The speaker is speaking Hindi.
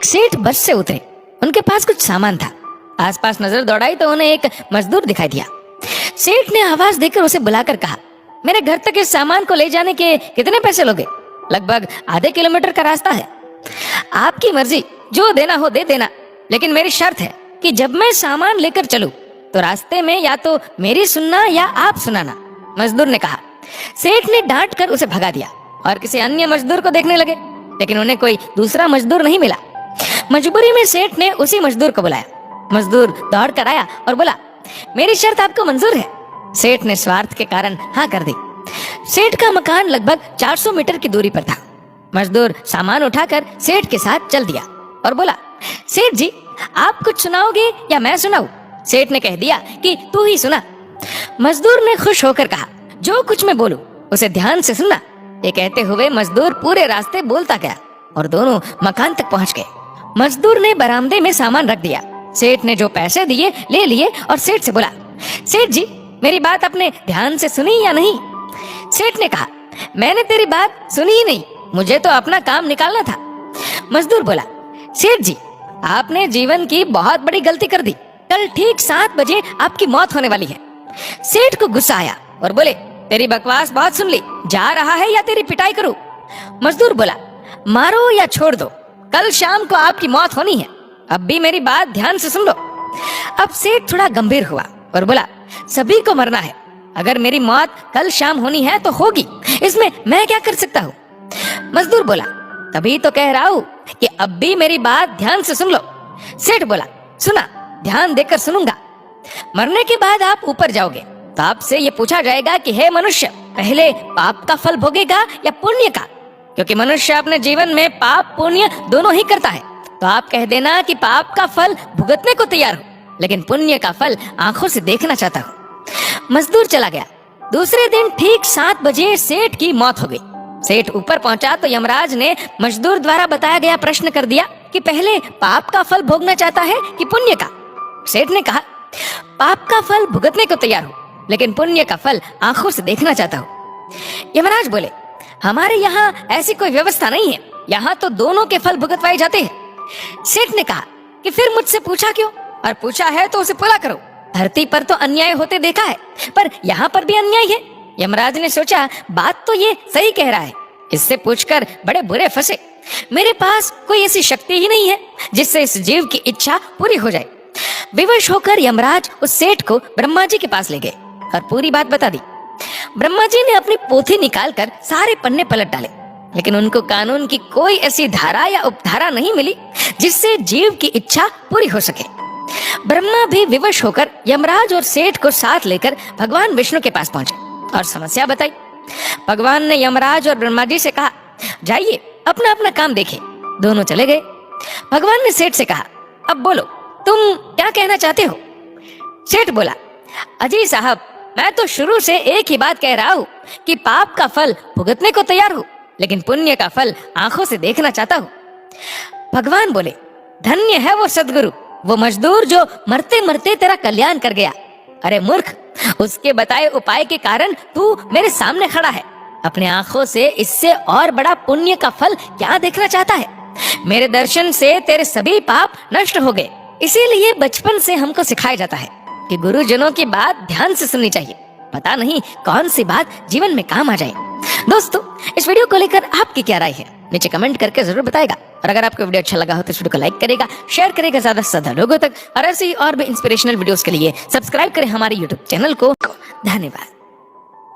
सेठ बस से उतरे। उनके पास कुछ सामान था। आसपास नजर दौड़ाई तो उन्हें एक मजदूर दिखाई दिया। सेठ ने आवाज देकर उसे बुलाकर कहा, मेरे घर तक इस सामान को ले जाने के कितने पैसे लोगे? लगभग आधे किलोमीटर का रास्ता है। आपकी मर्जी, जो देना हो दे देना, लेकिन मेरी शर्त है कि जब मैं सामान लेकर चलूं तो रास्ते में या तो मेरी सुनना या आप सुनाना। मजदूर ने कहा। सेठ ने डांट कर उसे भगा दिया और किसी अन्य मजदूर को देखने लगे, लेकिन उन्हें कोई दूसरा मजदूर नहीं मिला। मजबूरी में सेठ ने उसी मजदूर को बुलाया। मजदूर दौड़ कर आया और बोला, मेरी शर्त आपको मंजूर है? सेठ ने स्वार्थ के कारण हाँ कर दी। सेठ का मकान लगभग 400 मीटर की दूरी पर था। मजदूर सामान उठाकर सेठ के साथ चल दिया और बोला, सेठ जी आप कुछ सुनाओगे या मैं सुनाऊं? सेठ ने कह दिया कि तू ही सुना। मजदूर ने खुश होकर कहा, जो कुछ मैं बोलूं उसे ध्यान से सुनना। ये कहते हुए मजदूर पूरे रास्ते बोलता गया और दोनों मकान तक पहुंच गए। मजदूर ने बरामदे में सामान रख दिया। सेठ ने जो पैसे दिए ले लिए और सेठ से बोला, सेठ जी मेरी बात आपने ध्यान से सुनी या नहीं? सेठ ने कहा, मैंने तेरी बात सुनी ही नहीं, मुझे तो अपना काम निकालना था। मजदूर बोला, सेठ जी आपने जीवन की बहुत बड़ी गलती कर दी। कल ठीक 7 बजे आपकी मौत होने वाली है। सेठ को गुस्सा आया और बोले, तेरी बकवास बहुत सुन ली, जा रहा है या तेरी पिटाई करूं? मजदूर बोला, मारो या छोड़ दो, कल शाम को आपकी मौत होनी है। अब भी मेरी बात ध्यान से सुन लो। अब सेठ थोड़ा गंभीर हुआ और बोला, सभी को मरना है, अगर मेरी मौत कल शाम होनी है तो होगी, इसमें मैं क्या कर सकता हूँ? मजदूर बोला, तभी तो कह रहा हूँ कि अब भी मेरी बात ध्यान से सुन लो। सेठ बोला, सुना, ध्यान देकर सुनूंगा। मरने के बाद आप ऊपर जाओगे तो आपसे ये पूछा जाएगा कि हे मनुष्य, पहले पाप का फल भोगेगा या पुण्य का? क्योंकि मनुष्य अपने जीवन में पाप पुण्य दोनों ही करता है, तो आप कह देना कि पाप का फल भुगतने को तैयार हो, लेकिन पुण्य का फल आंखों से देखना चाहता हूँ। मजदूर चला गया। दूसरे दिन ठीक 7 बजे सेठ की मौत हो गई। सेठ ऊपर पहुंचा तो यमराज ने मजदूर द्वारा बताया गया प्रश्न कर दिया कि पहले पाप का फल भोगना चाहता है कि पुण्य का? सेठ ने कहा, पाप का फल भुगतने को तैयार हूँ, लेकिन पुण्य का फल आंखों से देखना चाहता हूँ। यमराज बोले, हमारे यहाँ ऐसी कोई व्यवस्था नहीं है, यहाँ तो दोनों के फल भुगतवाए जाते हैं। सेठ ने कहा कि फिर मुझसे पूछा क्यों? और पूछा है तो उसे पूरा करो। धरती पर तो अन्याय होते देखा है, पर यहाँ पर भी अन्याय है। यमराज ने सोचा, बात तो ये सही कह रहा है, इससे पूछकर बड़े बुरे फंसे। मेरे पास कोई ऐसी शक्ति ही नहीं है जिससे इस जीव की इच्छा पूरी हो जाए। विवश होकर यमराज उस सेठ को ब्रह्मा जी के पास ले गए और पूरी बात बता दी। ब्रह्मा जी ने अपनी पोथी निकालकर सारे पन्ने पलट डाले, लेकिन उनको कानून की कोई ऐसी धारा या उपधारा नहीं मिली जिससे जीव की इच्छा पूरी हो सके। ब्रह्मा भी विवश होकर यमराज और सेठ को साथ लेकर भगवान विष्णु के पास पहुंचे और समस्या बताई। भगवान ने यमराज और ब्रह्मा जी से कहा, जाइए अपना अपना काम देखें। दोनों चले गए। भगवान ने सेठ से कहा, अब बोलो तुम क्या कहना चाहते हो? सेठ बोला, अजी साहब, मैं तो शुरू से एक ही बात कह रहा हूँ कि पाप का फल भुगतने को तैयार हूँ, लेकिन पुण्य का फल आंखों से देखना चाहता हूँ। भगवान बोले, धन्य है वो सदगुरु, वो मजदूर जो मरते मरते तेरा कल्याण कर गया। अरे मूर्ख, उसके बताए उपाय के कारण तू मेरे सामने खड़ा है। अपने आंखों से इससे और बड़ा पुण्य का फल क्या देखना चाहता है? मेरे दर्शन से तेरे सभी पाप नष्ट हो गए। इसीलिए बचपन से हमको सिखाया जाता है कि गुरुजनों की बात ध्यान से सुननी चाहिए। पता नहीं कौन सी बात जीवन में काम आ जाए। दोस्तों, इस वीडियो को लेकर आपकी क्या राय है? नीचे कमेंट करके जरूर बताएगा। और अगर आपको वीडियो अच्छा लगा हो तो इस वीडियो को लाइक करेगा, शेयर करेगा ज्यादा से ज्यादा लोगों तक, और ऐसी और भी इंस्पिरेशनल वीडियोस के लिए सब्सक्राइब करें हमारे यूट्यूब चैनल को। धन्यवाद।